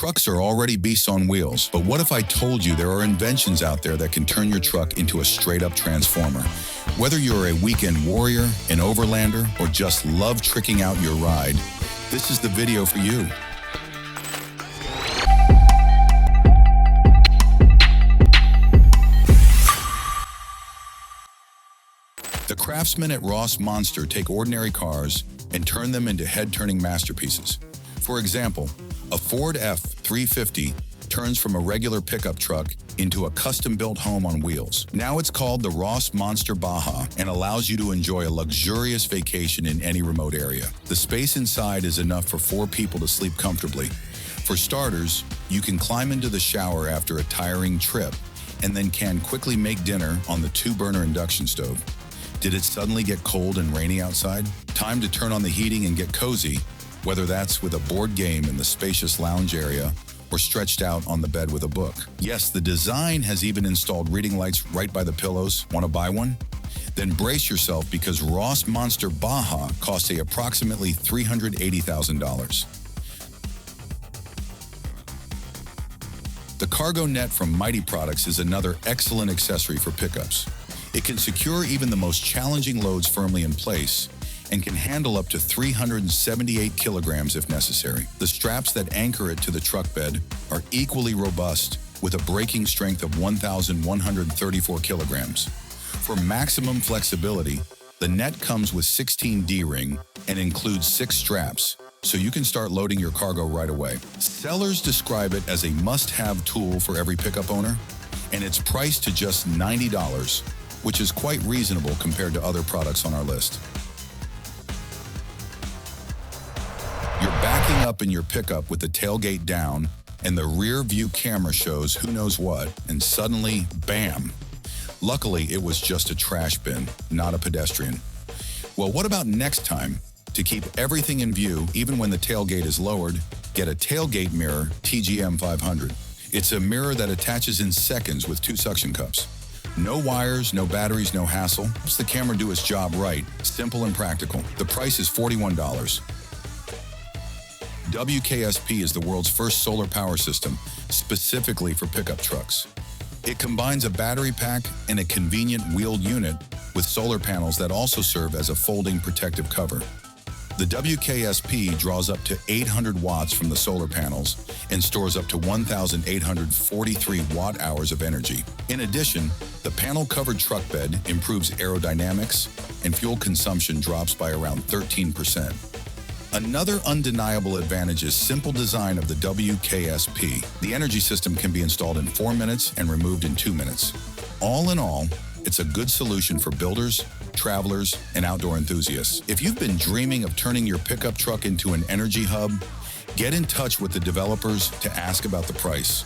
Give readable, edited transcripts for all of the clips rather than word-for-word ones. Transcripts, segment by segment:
Trucks are already beasts on wheels, but what if I told you there are inventions out there that can turn your truck into a straight-up transformer? Whether you're a weekend warrior, an overlander, or just love tricking out your ride, this is the video for you. The craftsmen at Ross Monster take ordinary cars and turn them into head-turning masterpieces. For example, a Ford F-350 turns from a regular pickup truck into a custom-built home on wheels. Now it's called the Ross Monster Baja and allows you to enjoy a luxurious vacation in any remote area. The space inside is enough for 4 people to sleep comfortably. For starters, you can climb into the shower after a tiring trip and then can quickly make dinner on the 2-burner induction stove. Did it suddenly get cold and rainy outside? Time to turn on the heating and get cozy, whether that's with a board game in the spacious lounge area or stretched out on the bed with a book. Yes, the design has even installed reading lights right by the pillows. Want to buy one? Then brace yourself because Ross Monster Baja costs approximately $380,000. The cargo net from Mighty Products is another excellent accessory for pickups. It can secure even the most challenging loads firmly in place and can handle up to 378 kilograms if necessary. The straps that anchor it to the truck bed are equally robust with a braking strength of 1,134 kilograms. For maximum flexibility, the net comes with 16 D-ring and includes 6 straps, so you can start loading your cargo right away. Sellers describe it as a must-have tool for every pickup owner, and it's priced to just $90, which is quite reasonable compared to other products on our list. You're backing up in your pickup with the tailgate down and the rear view camera shows who knows what, and suddenly, bam! Luckily, it was just a trash bin, not a pedestrian. Well, what about next time? To keep everything in view, even when the tailgate is lowered, get a tailgate mirror TGM 500. It's a mirror that attaches in seconds with 2 suction cups. No wires, no batteries, no hassle. Helps the camera do its job right. Simple and practical. The price is $41. WKSP is the world's first solar power system, specifically for pickup trucks. It combines a battery pack and a convenient wheeled unit with solar panels that also serve as a folding protective cover. The WKSP draws up to 800 watts from the solar panels and stores up to 1,843 watt-hours of energy. In addition, the panel-covered truck bed improves aerodynamics and fuel consumption drops by around 13%. Another undeniable advantage is simple design of the WKSP. The energy system can be installed in 4 minutes and removed in 2 minutes. All in all, it's a good solution for builders, travelers, and outdoor enthusiasts. If you've been dreaming of turning your pickup truck into an energy hub, get in touch with the developers to ask about the price.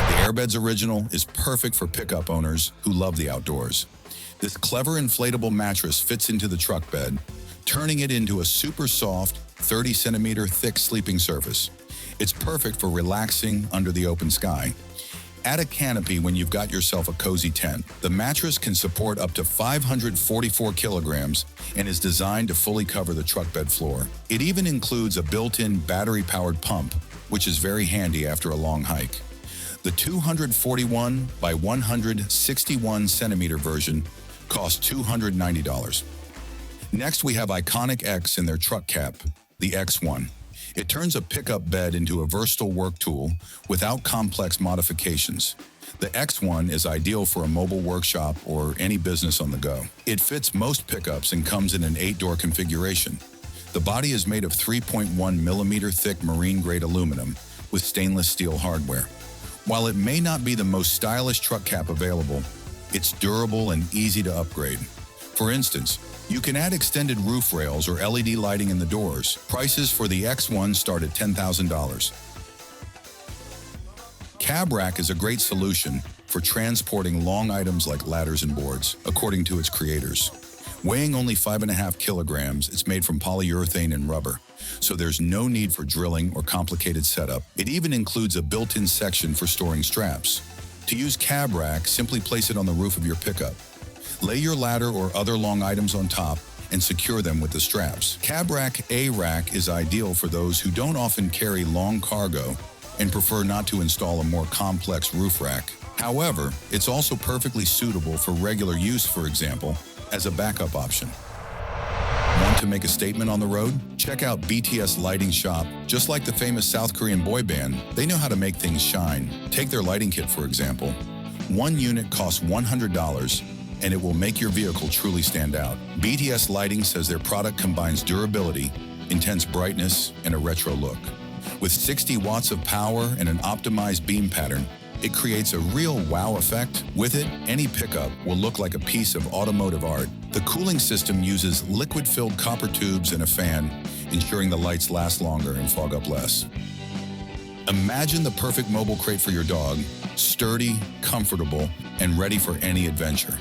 The Airbeds Original is perfect for pickup owners who love the outdoors. This clever inflatable mattress fits into the truck bed, turning it into a super soft, 30-centimeter thick sleeping surface. It's perfect for relaxing under the open sky. Add a canopy when you've got yourself a cozy tent. The mattress can support up to 544 kilograms and is designed to fully cover the truck bed floor. It even includes a built-in battery-powered pump, which is very handy after a long hike. The 241 by 161 centimeter version costs $290. Next, we have Iconic X in their truck cap, the X1. It turns a pickup bed into a versatile work tool without complex modifications. The X1 is ideal for a mobile workshop or any business on the go. It fits most pickups and comes in an 8-door configuration. The body is made of 3.1 millimeter thick marine-grade aluminum with stainless steel hardware. While it may not be the most stylish truck cap available, it's durable and easy to upgrade. For instance, you can add extended roof rails or LED lighting in the doors. Prices for the X1 start at $10,000. Cab rack is a great solution for transporting long items like ladders and boards, according to its creators. Weighing only 5.5 kilograms, it's made from polyurethane and rubber, so there's no need for drilling or complicated setup. It even includes a built-in section for storing straps. To use cab rack, simply place it on the roof of your pickup. Lay your ladder or other long items on top and secure them with the straps. Cab Rack A-Rack is ideal for those who don't often carry long cargo and prefer not to install a more complex roof rack. However, it's also perfectly suitable for regular use, for example, as a backup option. Want to make a statement on the road? Check out BTS Lighting Shop. Just like the famous South Korean boy band, they know how to make things shine. Take their lighting kit, for example. One unit costs $100, and it will make your vehicle truly stand out. BTS Lighting says their product combines durability, intense brightness, and a retro look. With 60 watts of power and an optimized beam pattern, it creates a real wow effect. With it, any pickup will look like a piece of automotive art. The cooling system uses liquid-filled copper tubes and a fan, ensuring the lights last longer and fog up less. Imagine the perfect mobile crate for your dog, sturdy, comfortable, and ready for any adventure.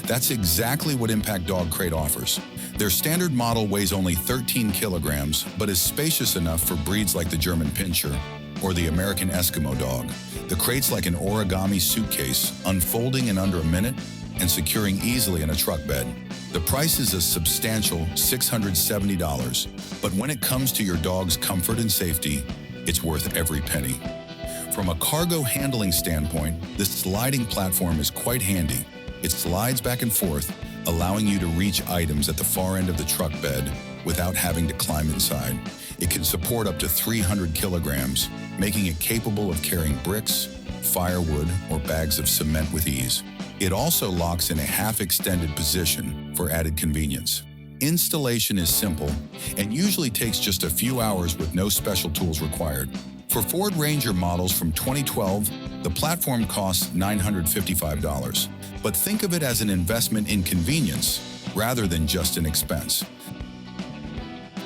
That's exactly what Impact Dog Crate offers. Their standard model weighs only 13 kilograms, but is spacious enough for breeds like the German Pinscher or the American Eskimo dog. The crate's like an origami suitcase, unfolding in under a minute and securing easily in a truck bed. The price is a substantial $670, but when it comes to your dog's comfort and safety, it's worth every penny. From a cargo handling standpoint, this sliding platform is quite handy. It slides back and forth, allowing you to reach items at the far end of the truck bed without having to climb inside. It can support up to 300 kilograms, making it capable of carrying bricks, firewood, or bags of cement with ease. It also locks in a half-extended position for added convenience. Installation is simple and usually takes just a few hours with no special tools required. For Ford Ranger models from 2012, the platform costs $955. But think of it as an investment in convenience rather than just an expense.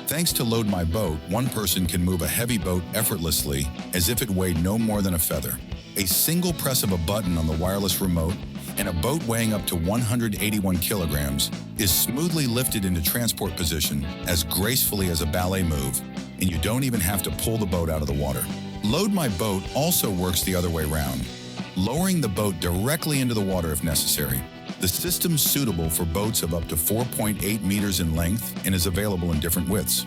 Thanks to Load My Boat, one person can move a heavy boat effortlessly as if it weighed no more than a feather. A single press of a button on the wireless remote and a boat weighing up to 181 kilograms is smoothly lifted into transport position as gracefully as a ballet move, and you don't even have to pull the boat out of the water. Load My Boat also works the other way around, lowering the boat directly into the water if necessary. The system's suitable for boats of up to 4.8 meters in length and is available in different widths.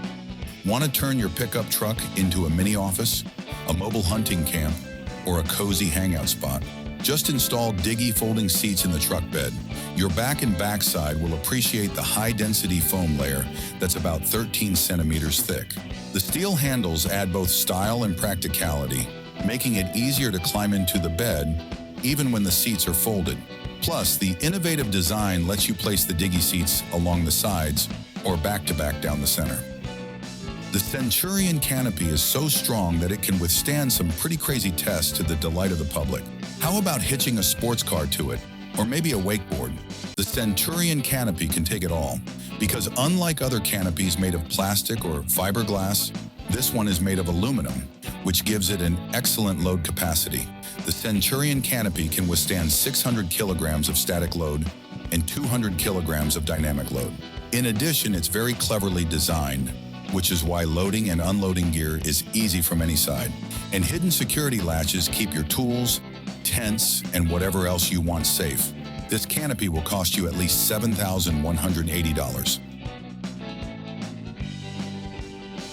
Want to turn your pickup truck into a mini office, a mobile hunting camp, or a cozy hangout spot? Just install Diggy folding seats in the truck bed. Your back and backside will appreciate the high-density foam layer that's about 13 centimeters thick. The steel handles add both style and practicality, making it easier to climb into the bed even when the seats are folded. Plus, the innovative design lets you place the Diggy seats along the sides or back-to-back down the center. The Centurion canopy is so strong that it can withstand some pretty crazy tests to the delight of the public. How about hitching a sports car to it, or maybe a wakeboard? The Centurion canopy can take it all, because unlike other canopies made of plastic or fiberglass, this one is made of aluminum, which gives it an excellent load capacity. The Centurion canopy can withstand 600 kilograms of static load and 200 kilograms of dynamic load. In addition, it's very cleverly designed, which is why loading and unloading gear is easy from any side. And hidden security latches keep your tools, tents, and whatever else you want safe. This canopy will cost you at least $7,180.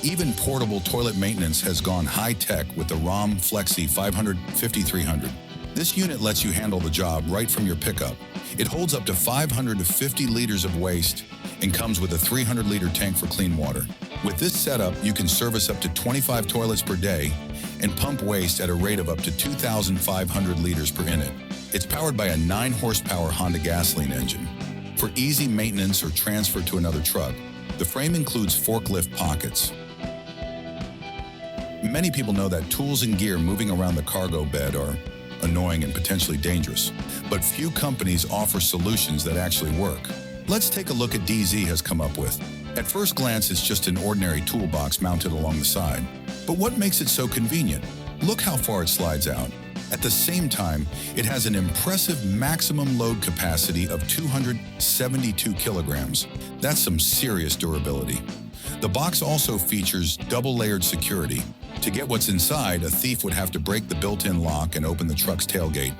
Even portable toilet maintenance has gone high-tech with the ROM Flexi 500-5300. This unit lets you handle the job right from your pickup. It holds up to 500 to 50 liters of waste and comes with a 300-liter tank for clean water. With this setup, you can service up to 25 toilets per day and pump waste at a rate of up to 2,500 liters per minute. It's powered by a 9-horsepower Honda gasoline engine. For easy maintenance or transfer to another truck, the frame includes forklift pockets. Many people know that tools and gear moving around the cargo bed are annoying and potentially dangerous, but few companies offer solutions that actually work. Let's take a look at DZ has come up with. At first glance, it's just an ordinary toolbox mounted along the side. But what makes it so convenient? Look how far it slides out. At the same time, it has an impressive maximum load capacity of 272 kilograms. That's some serious durability. The box also features double-layered security. To get what's inside, a thief would have to break the built-in lock and open the truck's tailgate.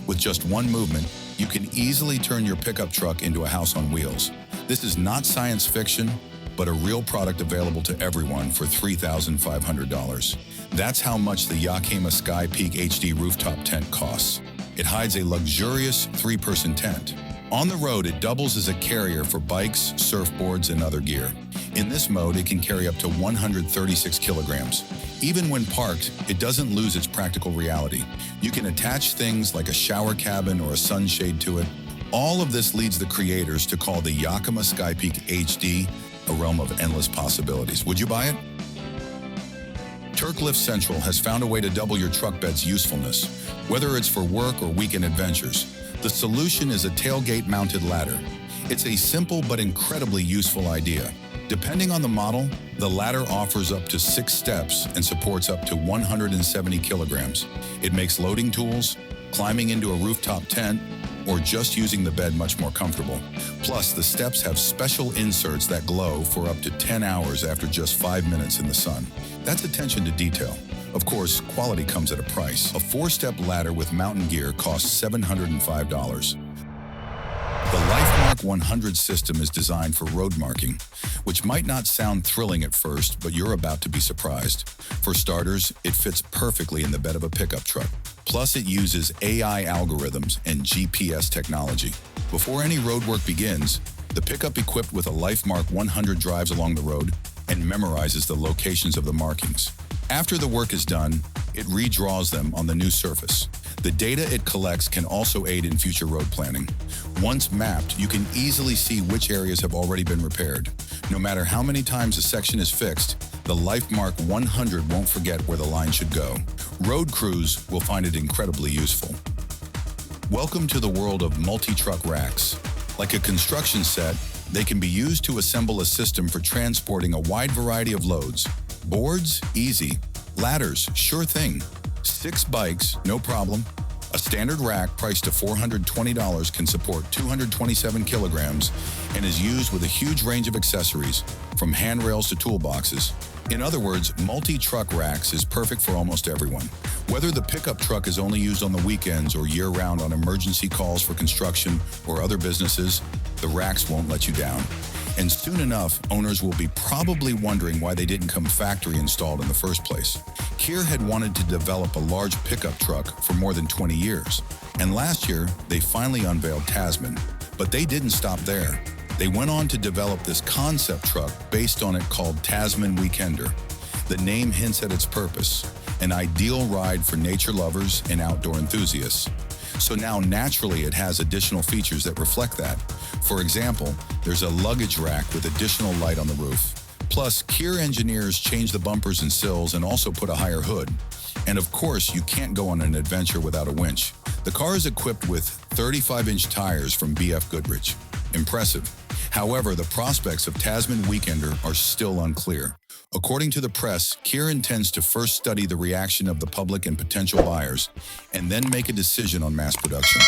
With just one movement, You can easily turn your pickup truck into a house on wheels. This is not science fiction, but a real product available to everyone for $3,500. That's how much the Yakima Sky Peak HD rooftop tent costs. It hides a luxurious 3-person tent. On the road, it doubles as a carrier for bikes, surfboards, and other gear. In this mode, it can carry up to 136 kilograms. Even when parked, it doesn't lose its practical reality. You can attach things like a shower cabin or a sunshade to it. All of this leads the creators to call the Yakima Sky Peak HD a realm of endless possibilities. Would you buy it? Turklift Central has found a way to double your truck bed's usefulness. Whether it's for work or weekend adventures, the solution is a tailgate-mounted ladder. It's a simple but incredibly useful idea. Depending on the model, the ladder offers up to 6 steps and supports up to 170 kilograms. It makes loading tools, climbing into a rooftop tent, or just using the bed much more comfortable. Plus, the steps have special inserts that glow for up to 10 hours after just 5 minutes in the sun. That's attention to detail. Of course, quality comes at a price. A 4-step ladder with mountain gear costs $705. The LifeMark 100 system is designed for road marking, which might not sound thrilling at first, but you're about to be surprised. For starters, it fits perfectly in the bed of a pickup truck. Plus, it uses AI algorithms and GPS technology. Before any road work begins, the pickup equipped with a LifeMark 100 drives along the road and memorizes the locations of the markings. After the work is done, it redraws them on the new surface. The data it collects can also aid in future road planning. Once mapped, you can easily see which areas have already been repaired. No matter how many times a section is fixed, the LifeMark 100 won't forget where the line should go. Road crews will find it incredibly useful. Welcome to the world of multi-truck racks. Like a construction set, they can be used to assemble a system for transporting a wide variety of loads. Boards? Easy. Ladders? Sure thing. 6 bikes? No problem. A standard rack priced to $420 can support 227 kilograms and is used with a huge range of accessories, from handrails to toolboxes. In other words, multi-truck racks is perfect for almost everyone. Whether the pickup truck is only used on the weekends or year-round on emergency calls for construction or other businesses, the racks won't let you down. And soon enough, owners will be probably wondering why they didn't come factory installed in the first place. Kier had wanted to develop a large pickup truck for more than 20 years. And last year, they finally unveiled Tasman. But they didn't stop there. They went on to develop this concept truck based on it called Tasman Weekender. The name hints at its purpose, an ideal ride for nature lovers and outdoor enthusiasts. So now naturally it has additional features that reflect that. For example, there's a luggage rack with additional light on the roof. Plus, Kier engineers changed the bumpers and sills and also put a higher hood. And of course, you can't go on an adventure without a winch. The car is equipped with 35-inch tires from BF Goodrich. Impressive. However, the prospects of Tasman Weekender are still unclear. According to the press, Kier intends to first study the reaction of the public and potential buyers, and then make a decision on mass production.